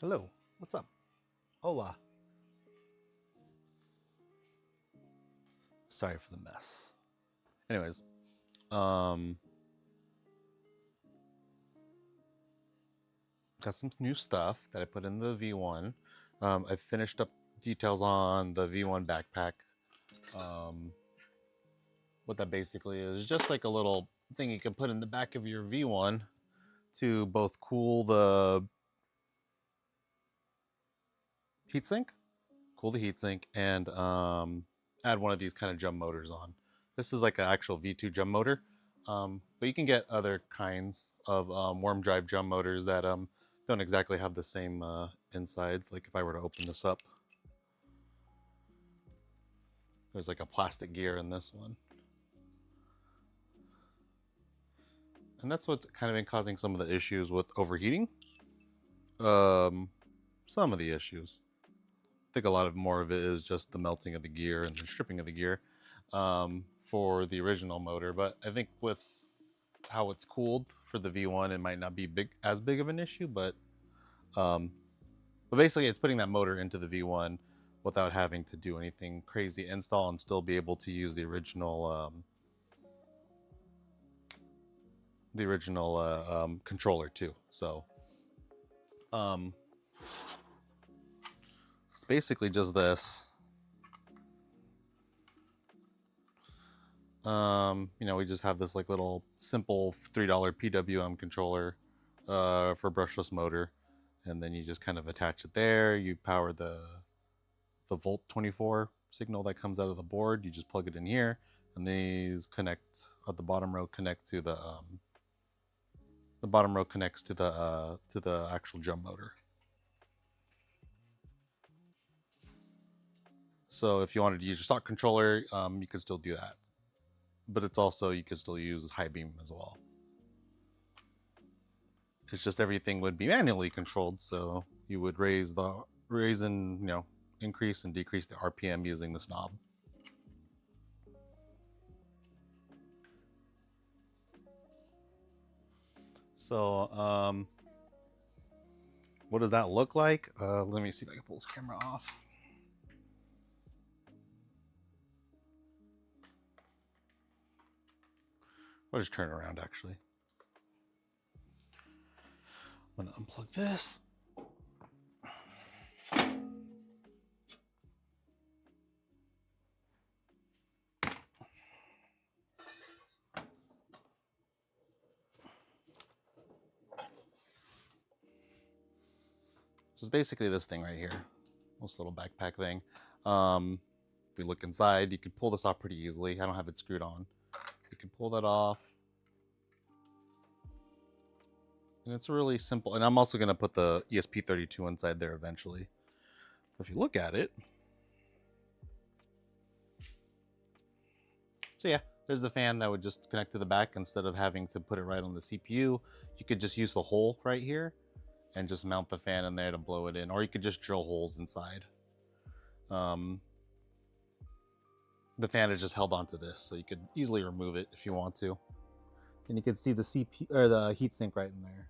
Hello, what's up? Hola. Sorry for the mess. Anyways, um, got some new stuff that I put in the V1. I finished up details on the V1 backpack. Um, what that basically is just like a little thing you can put in the back of your V1 to both heatsink, cool the heatsink, and add one of these kind of jump motors on. This is like an actual V2 jump motor, but you can get other kinds of worm drive jump motors that don't exactly have the same insides. Like if I were to open this up, there's like a plastic gear in this one. And that's what's kind of been causing some of the issues with overheating. Some of the issues. I think a lot of more of it is just the melting of the gear and the stripping of the gear for the original motor. But I think with how it's cooled for the V1, it might not be as big of an issue. Um, but basically, it's putting that motor into the V1 without having to do anything crazy install and still be able to use the original controller too. So it's basically just this. We just have this like little simple $3 PWM controller for brushless motor, and then you just kind of attach it there. You power the Volt 24 signal that comes out of the board. You just plug it in here, and these connect at the bottom row connect to the bottom row connects to the actual jump motor. So if you wanted to use your stock controller, you could still do that. But it's also, you could still use high beam as well. It's just everything would be manually controlled, so you would raise and increase and decrease the RPM using this knob. So what does that look like? Let me see if I can pull this camera off. I'll just turn around actually. I'm gonna unplug this. So it's basically this thing right here, this little backpack thing. If we look inside, you can pull this off pretty easily. I don't have it screwed on. You can pull that off. And it's really simple. And I'm also going to put the ESP32 inside there eventually. If you look at it. So yeah, there's the fan that would just connect to the back instead of having to put it right on the CPU. You could just use the hole right here and just mount the fan in there to blow it in. Or you could just drill holes inside. The fan is just held onto this, so you could easily remove it if you want to. And you can see the CPU or the heatsink right in there.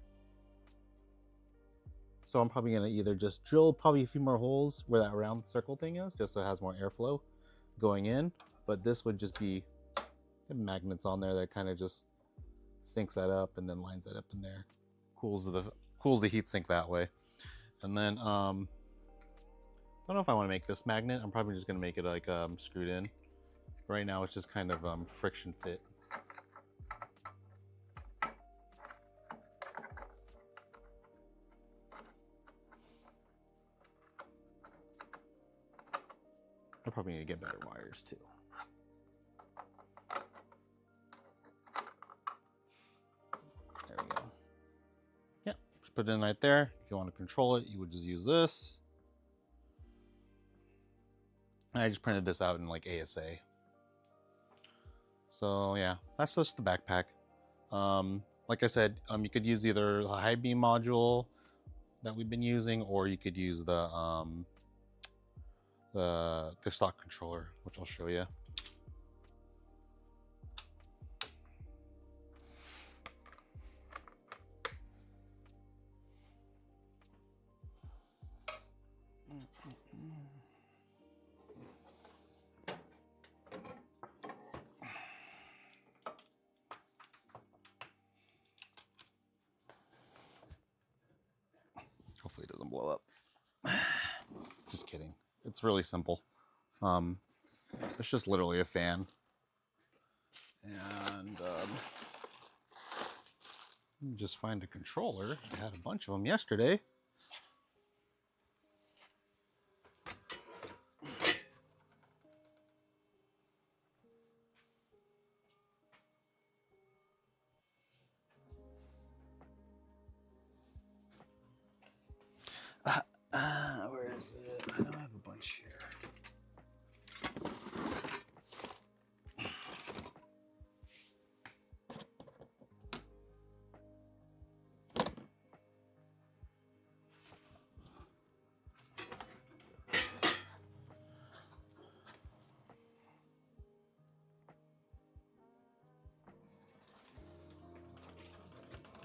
So I'm probably gonna either just drill probably a few more holes where that round circle thing is, just so it has more airflow going in. But this would just be magnets on there that kind of just syncs that up and then lines that up in there. Cools the heatsink that way. And then I don't know if I want to make this magnet. I'm probably just gonna make it like screwed in. Right now it's just kind of friction fit. I probably need to get better wires too. There we go. Yeah, just put it in right there. If you want to control it, you would just use this. And I just printed this out in like ASA. So yeah, that's just the backpack. Like I said, you could use either the high beam module that we've been using, or you could use the stock controller, which I'll show you. Hopefully it doesn't blow up. Just kidding. It's really simple. It's just literally a fan. And just find a controller. I had a bunch of them yesterday. Where is it? I know I have a bunch here.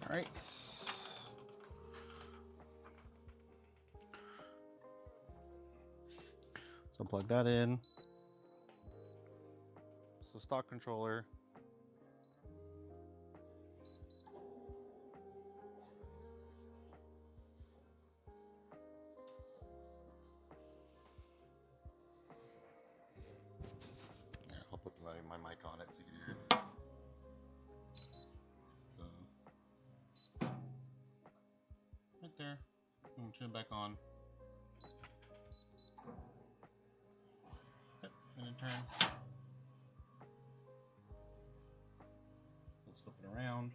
All right. So plug that in. So stock controller. Yeah, I'll put my mic on it so you can hear it. So, right there. I'm gonna turn it back on. Yep, and it turns. Let's flip it around.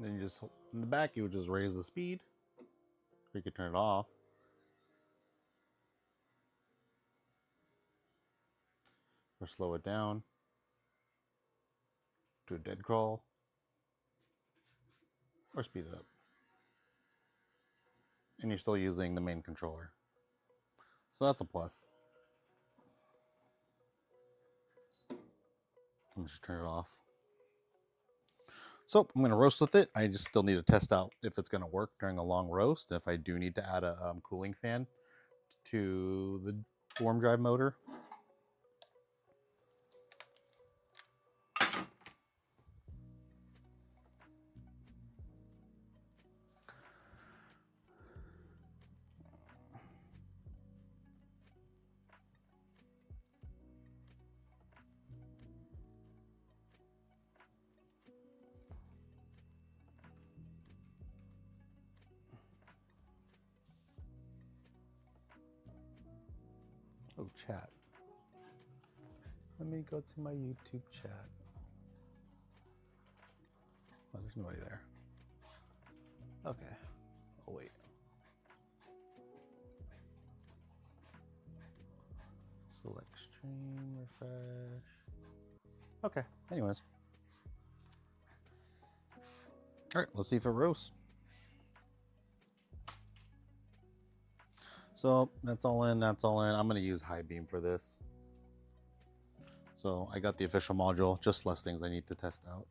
Then you just, in the back, you would just raise the speed. Or you could turn it off. Or slow it down. Do a dead crawl. Or speed it up. And you're still using the main controller. So that's a plus. Let me just turn it off. So I'm going to roast with it. I just still need to test out if it's going to work during a long roast. If I do need to add a cooling fan to the warm drive motor. Oh, chat. Let me go to my YouTube chat. Oh, there's nobody there. Okay. Oh, wait. Select stream, refresh. Okay, anyways. All right, let's see if it roasts. So that's all in, that's all in. I'm gonna use high beam for this. So I got the official module, just less things I need to test out.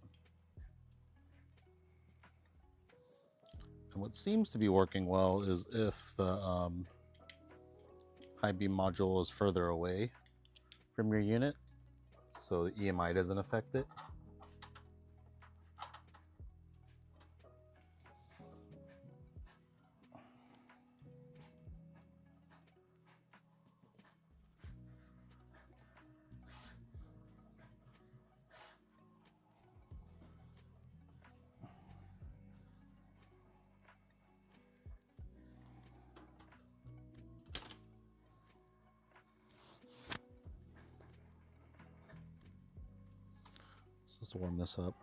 And what seems to be working well is if the high beam module is further away from your unit, so the EMI doesn't affect it. So let's warm this up.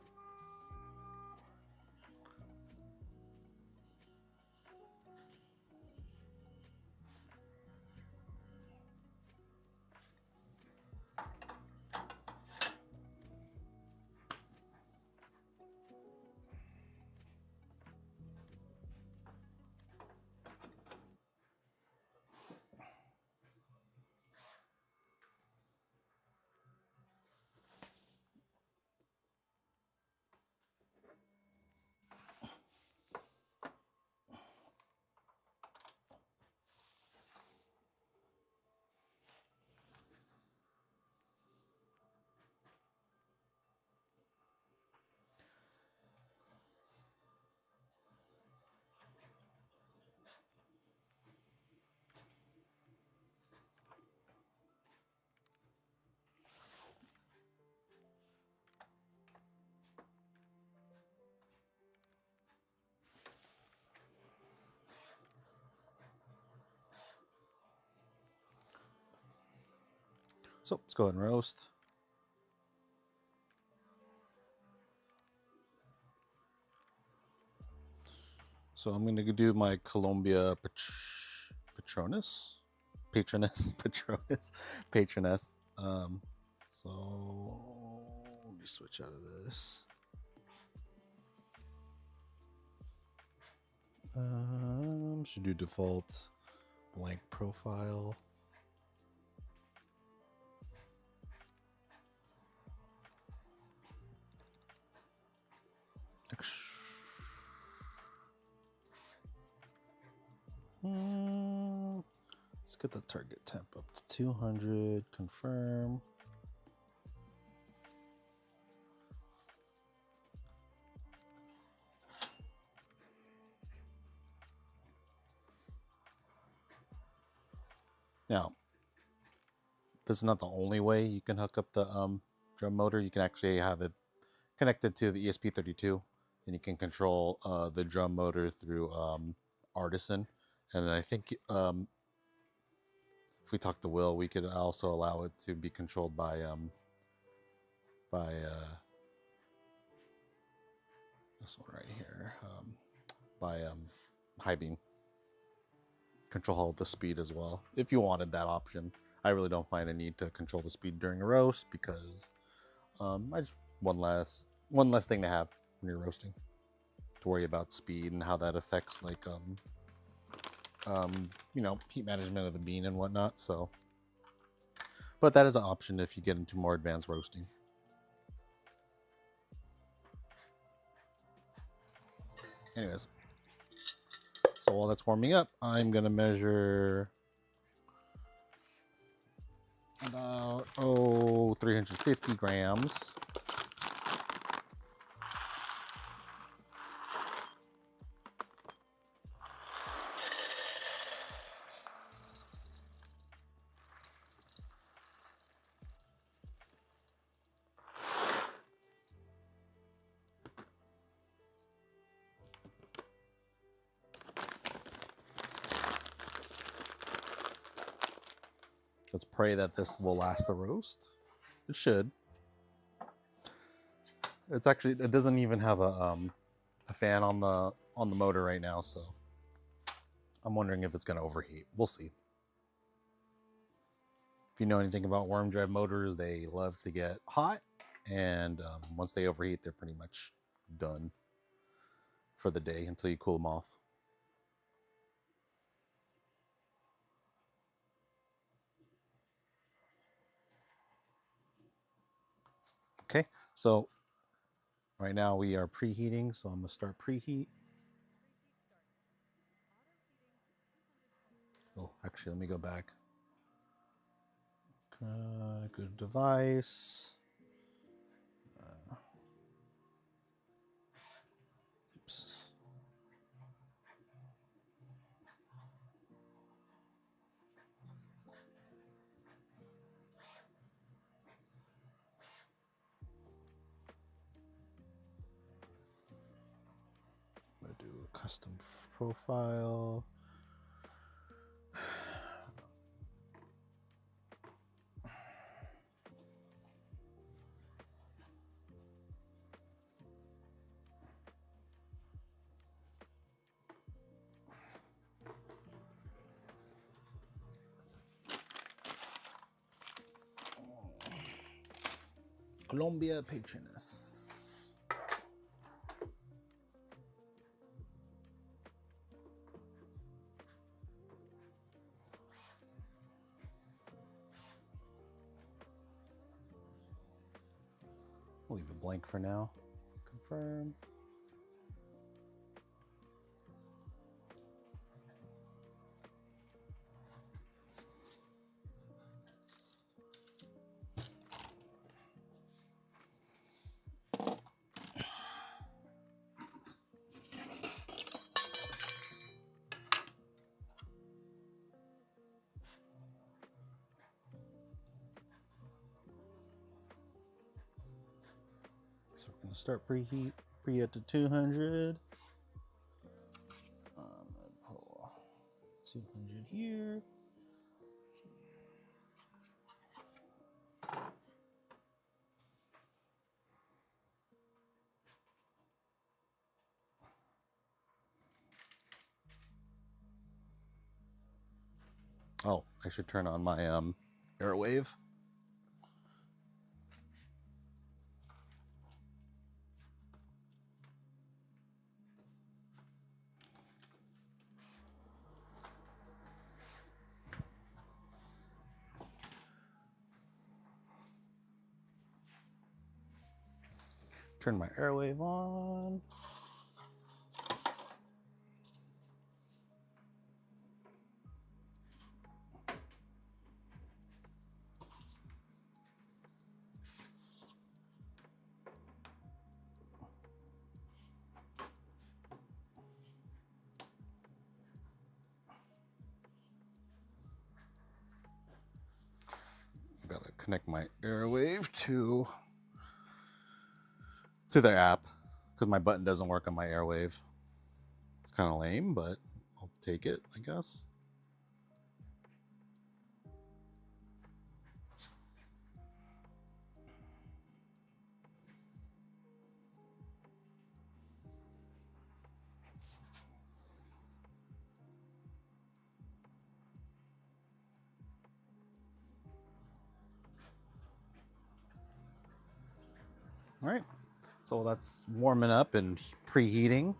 So let's go ahead and roast. So I'm going to do my Colombia Patronus. So let me switch out of this. Should do default blank profile. Let's get the target temp up to 200. Confirm. Now, this is not the only way you can hook up the drum motor. You can actually have it connected to the ESP32, and you can control the drum motor through Artisan. And then I think if we talk to Will, we could also allow it to be controlled by this one right here, by Highbeam. Control all the speed as well if you wanted that option. I really don't find a need to control the speed during a roast because I just one less thing to have when you're roasting to worry about speed and how that affects like you know, heat management of the bean and whatnot. So, but that is an option if you get into more advanced roasting. Anyways, so while that's warming up, I'm gonna measure about 350 grams. Let's pray that this will last the roast. It should. It's actually, it doesn't even have a fan on the motor right now, so I'm wondering if it's going to overheat. We'll see. If you know anything about worm drive motors, they love to get hot, and once they overheat, they're pretty much done for the day until you cool them off. Okay, so right now we are preheating, so I'm gonna start preheat. Oh, actually, let me go back. Go to device. Oops. I'm gonna do a custom profile. Colombia Patronus. I'll leave it blank for now. Confirm. So we're gonna start preheat to 200. 200 here. Oh, I should turn on my Airwave. Turn my Airwave on. I gotta connect my Airwave to their app because my button doesn't work on my Airwave. It's kind of lame, but I'll take it, I guess. All right, so that's warming up and preheating.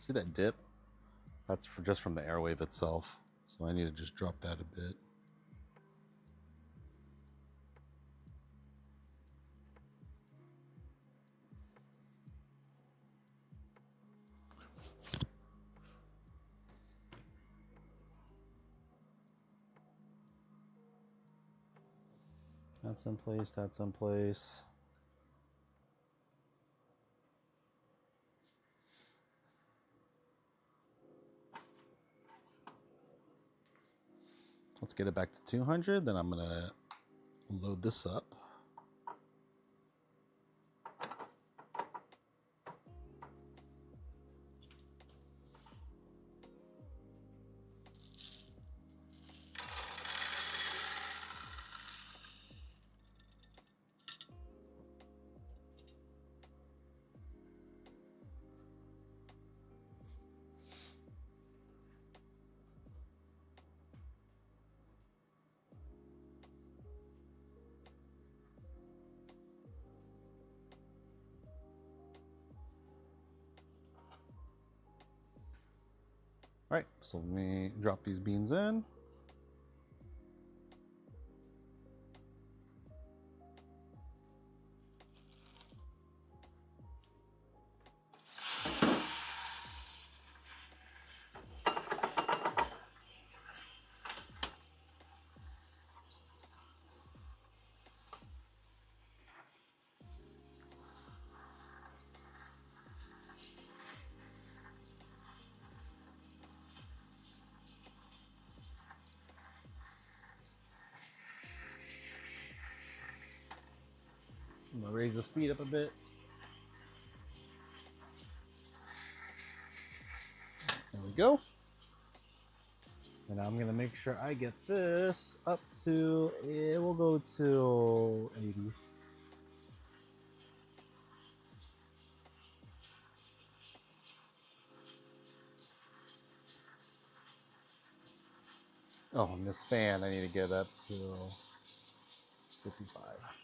See that dip? That's just from the Airwave itself. So I need to just drop that a bit. That's in place, that's in place. Let's get it back to 200, then I'm gonna load this up. All right, so let me drop these beans in. I'm gonna raise the speed up a bit. There we go. And I'm gonna make sure I get this up to, we'll go to 80. Oh, and this fan I need to get up to 55.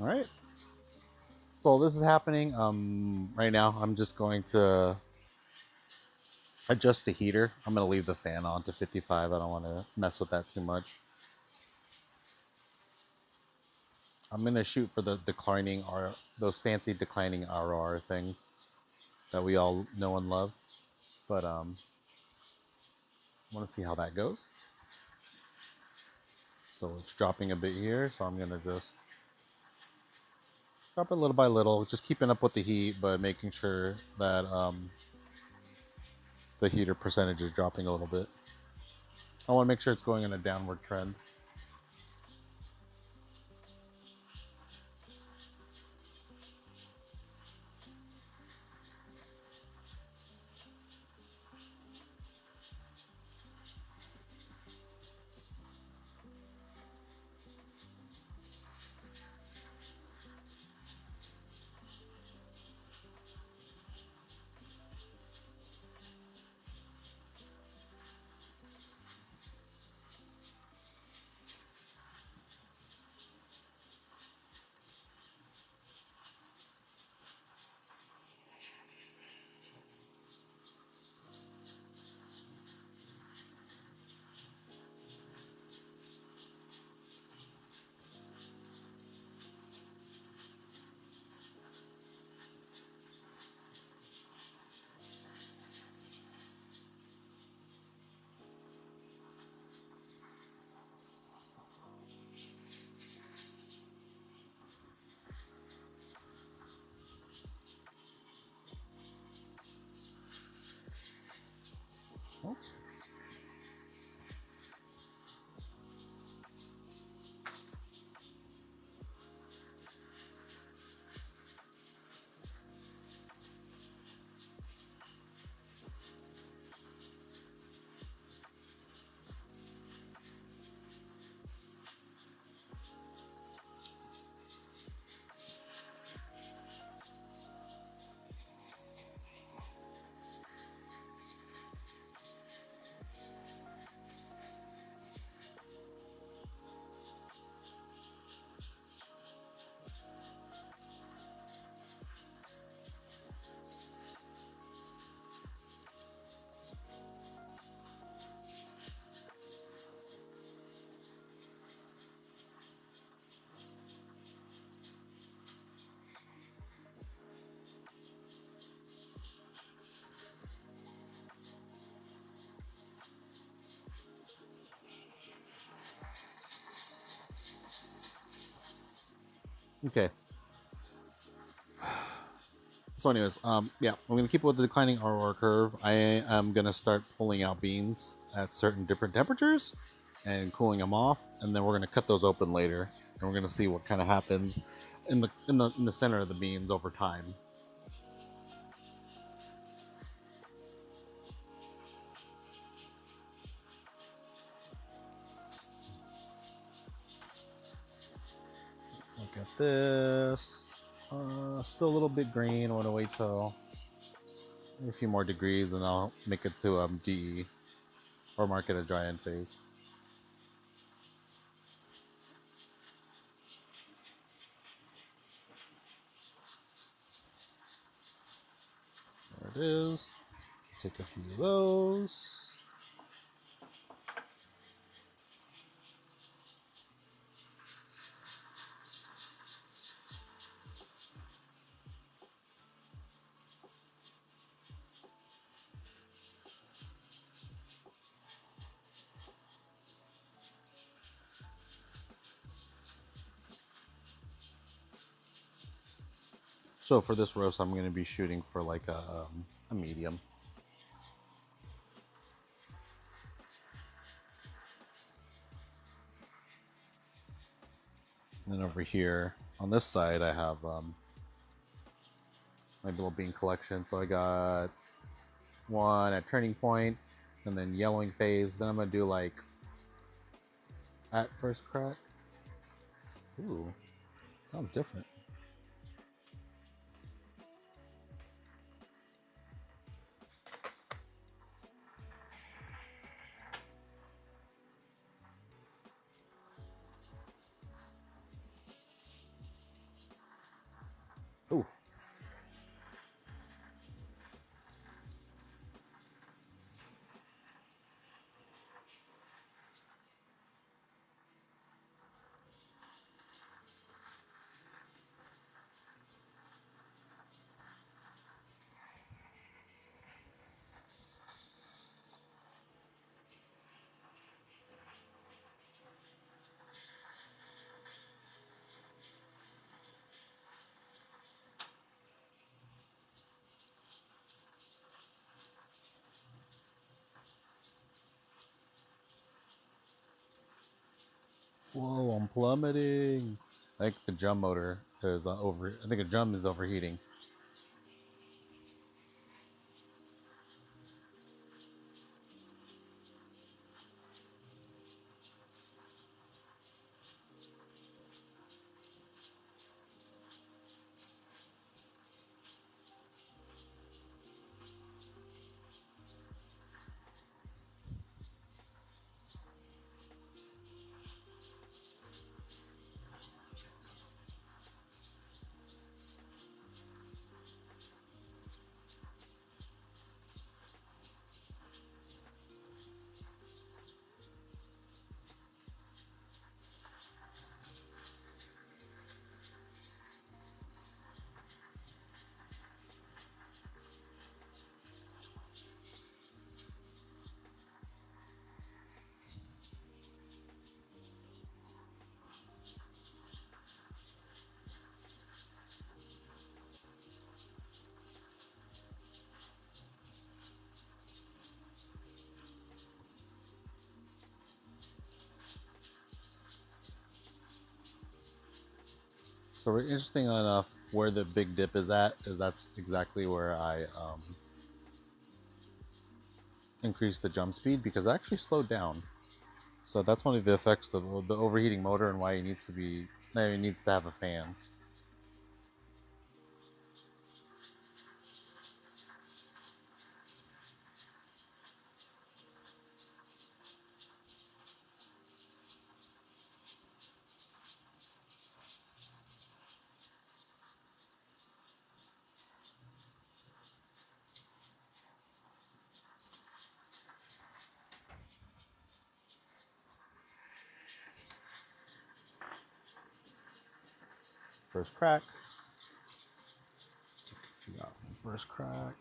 All right. So this is happening. Right now I'm just going to adjust the heater. I'm going to leave the fan on to 55. I don't want to mess with that too much. I'm going to shoot for the declining R, those fancy declining RR things that we all know and love. But I want to see how that goes. So it's dropping a bit here. So I'm going to just drop it little by little, just keeping up with the heat, but making sure that the heater percentage is dropping a little bit. I want to make sure it's going in a downward trend. Oh. Okay. So anyways, yeah, I'm gonna keep with the declining RR curve. I am gonna start pulling out beans at certain different temperatures and cooling them off, and then we're gonna cut those open later, and we're gonna see what kind of happens in the center of the beans over time. Look at this. Still a little bit green. I want to wait till a few more degrees, and I'll make it to DE or mark it a dry end phase. There it is. Take a few of those. So for this roast, I'm going to be shooting for like a medium. And then over here on this side, I have my little bean collection. So I got one at turning point, and then yellowing phase. Then I'm gonna do like at first crack. Ooh, sounds different. Whoa, I'm plummeting. I think the drum motor is over. I think a drum is overheating. So interesting enough, where the big dip is at is that's exactly where I increased the jump speed because I actually slowed down. So that's one of the effects of the overheating motor and why it needs to be it needs to have a fan. First crack. Take a few out from first crack.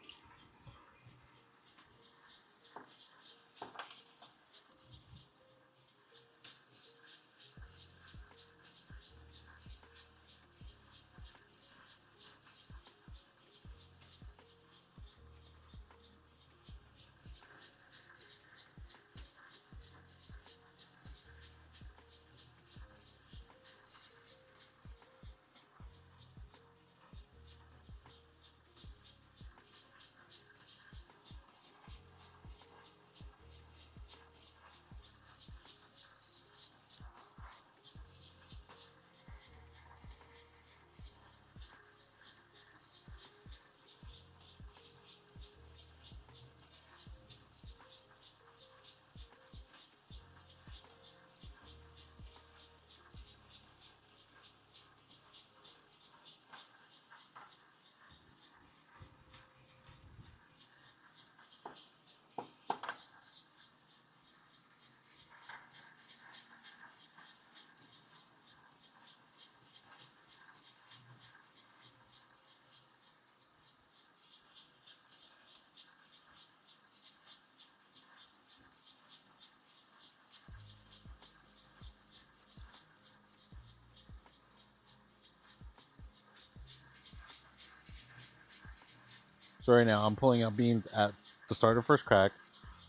So right now I'm pulling out beans at the start of first crack,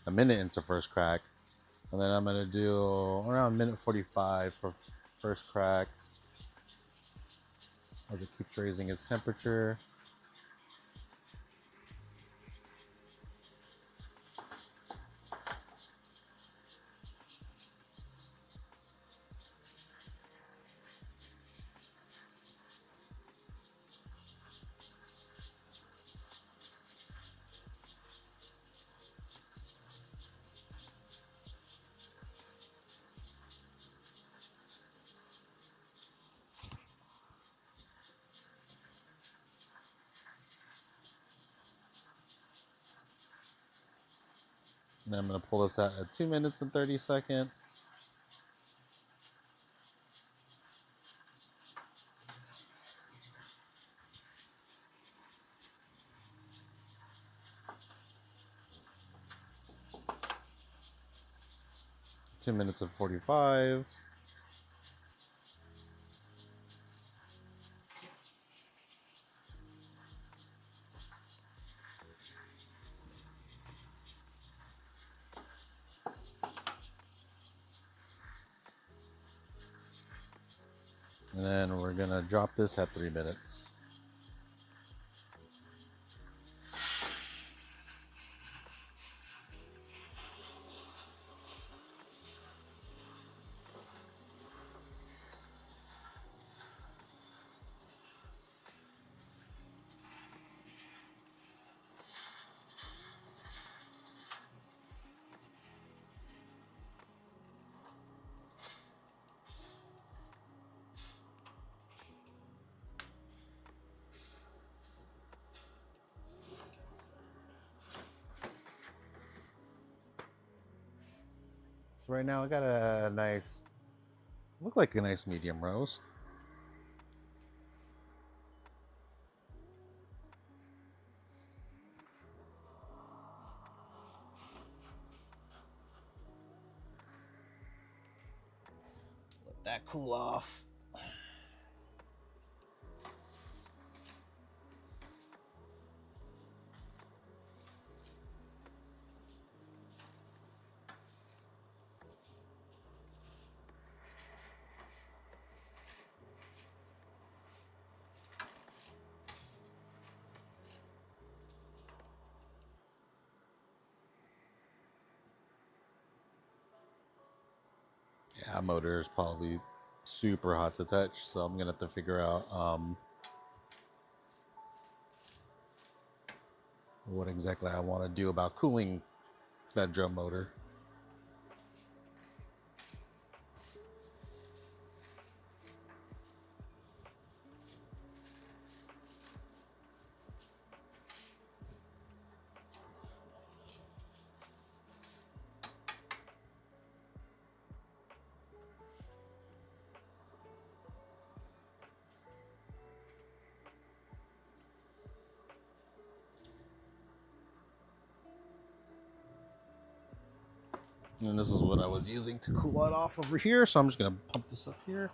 a minute into first crack, and then I'm gonna do around minute 45 for first crack as it keeps raising its temperature. And then I'm gonna pull this out at 2 minutes and 30 seconds. Two minutes and 45. And then we're gonna drop this at 3 minutes. So right now I got a nice, look like a nice medium roast. Let that cool off. Yeah, motor is probably super hot to touch, so I'm gonna have to figure out what exactly I want to do about cooling that drum motor. And this is what I was using to cool it off over here, so I'm just gonna pump this up here.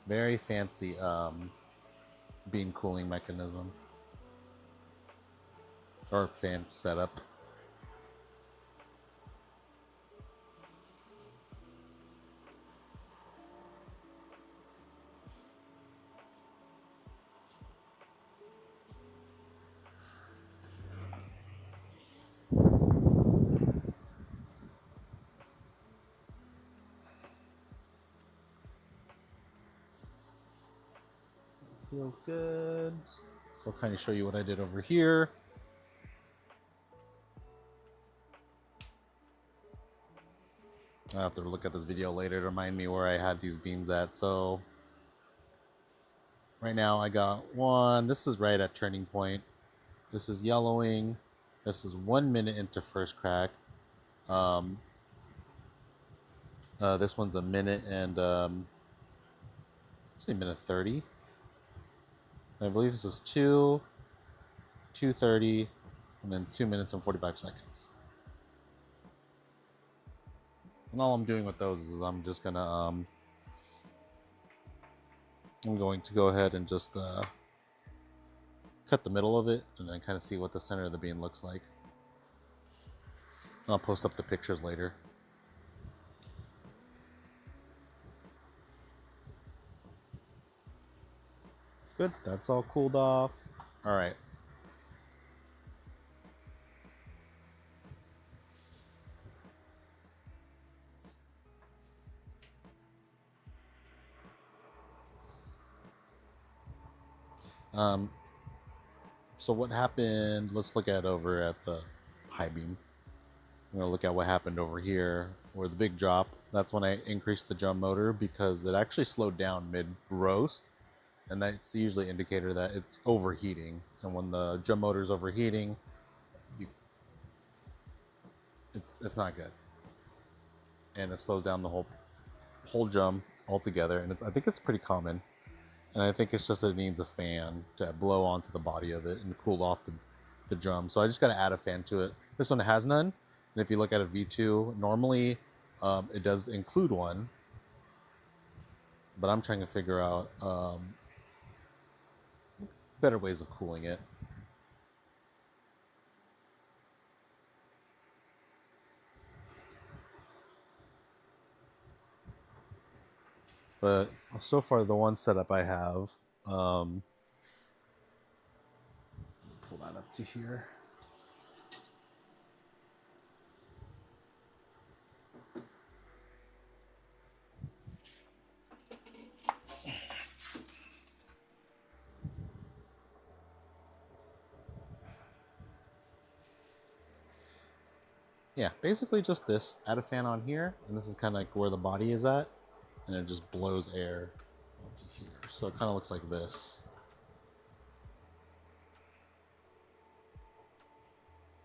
Very fancy bean cooling mechanism or fan setup. Feels good. So I'll kind of show you what I did over here. I'll have to look at this video later to remind me where I had these beans at. So right now I got one. This is right at turning point. This is yellowing. This is 1 minute into first crack. This one's a minute and say minute 30. I believe this is 2:30, and then 2 minutes and 45 seconds. And all I'm doing with those is I'm just gonna I'm going to go ahead and just cut the middle of it and then kind of see what the center of the bean looks like. I'll post up the pictures later. Good, that's all cooled off. All right. So what happened, let's look at over at the high beam. I'm gonna look at what happened over here where the big drop. That's when I increased the drum motor because it actually slowed down mid roast, and that's usually an indicator that it's overheating. And when the drum motor is overheating, it's not good, and it slows down the whole drum altogether. And I think it's pretty common. And I think it's just that it needs a fan to blow onto the body of it and cool off the drum. So I just got to add a fan to it. This one has none. And if you look at a V2, normally it does include one. But I'm trying to figure out better ways of cooling it. But so far, the one setup I have, pull that up to here. Yeah, basically just this. Add a fan on here, and this is kind of like where the body is at, and it just blows air onto here. So it kind of looks like this.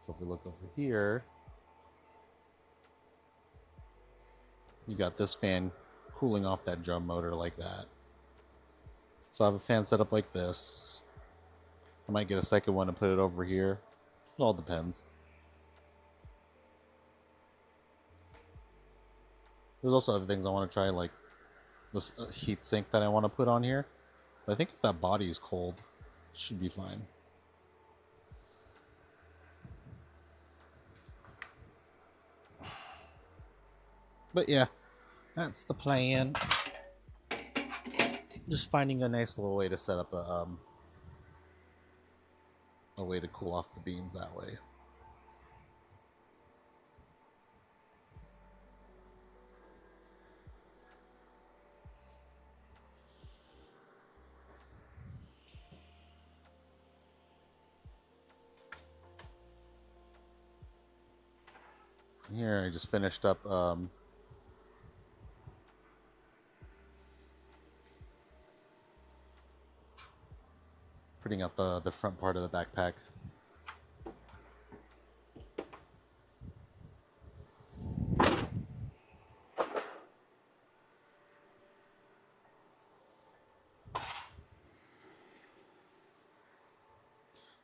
So if we look over here, you got this fan cooling off that drum motor like that. So I have a fan set up like this. I might get a second one and put it over here. It all depends. There's also other things I want to try, like this heat sink that I want to put on here. But I think if that body is cold, it should be fine. But yeah, that's the plan. Just finding a nice little way to set up a way to cool off the beans that way. Here I just finished up putting up the front part of the backpack.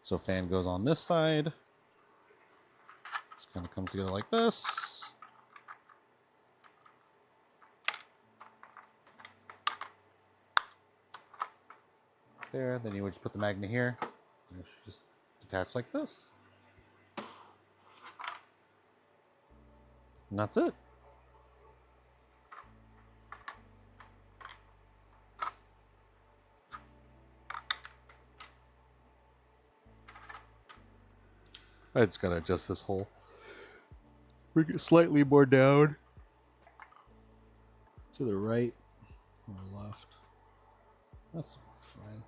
So fan goes on this side. Just kind of comes together like this. There, then you would just put the magnet here. And it should just attach like this. And that's it. I just gotta adjust this hole. Bring it slightly more down. To the right or left. That's fine.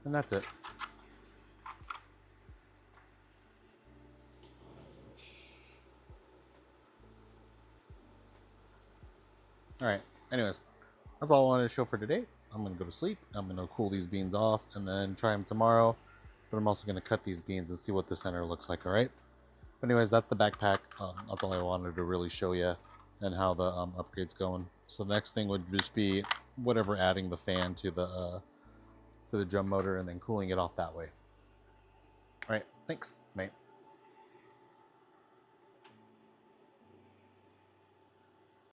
And that's it. Alright, anyways, that's all I wanted to show for today. I'm going to go to sleep. I'm going to cool these beans off and then try them tomorrow. But I'm also going to cut these beans and see what the center looks like, alright? But anyways, that's the backpack. That's all I wanted to really show you and how the upgrade's going. So the next thing would just be whatever, adding the fan to the drum motor and then cooling it off that way. Alright, thanks, mate.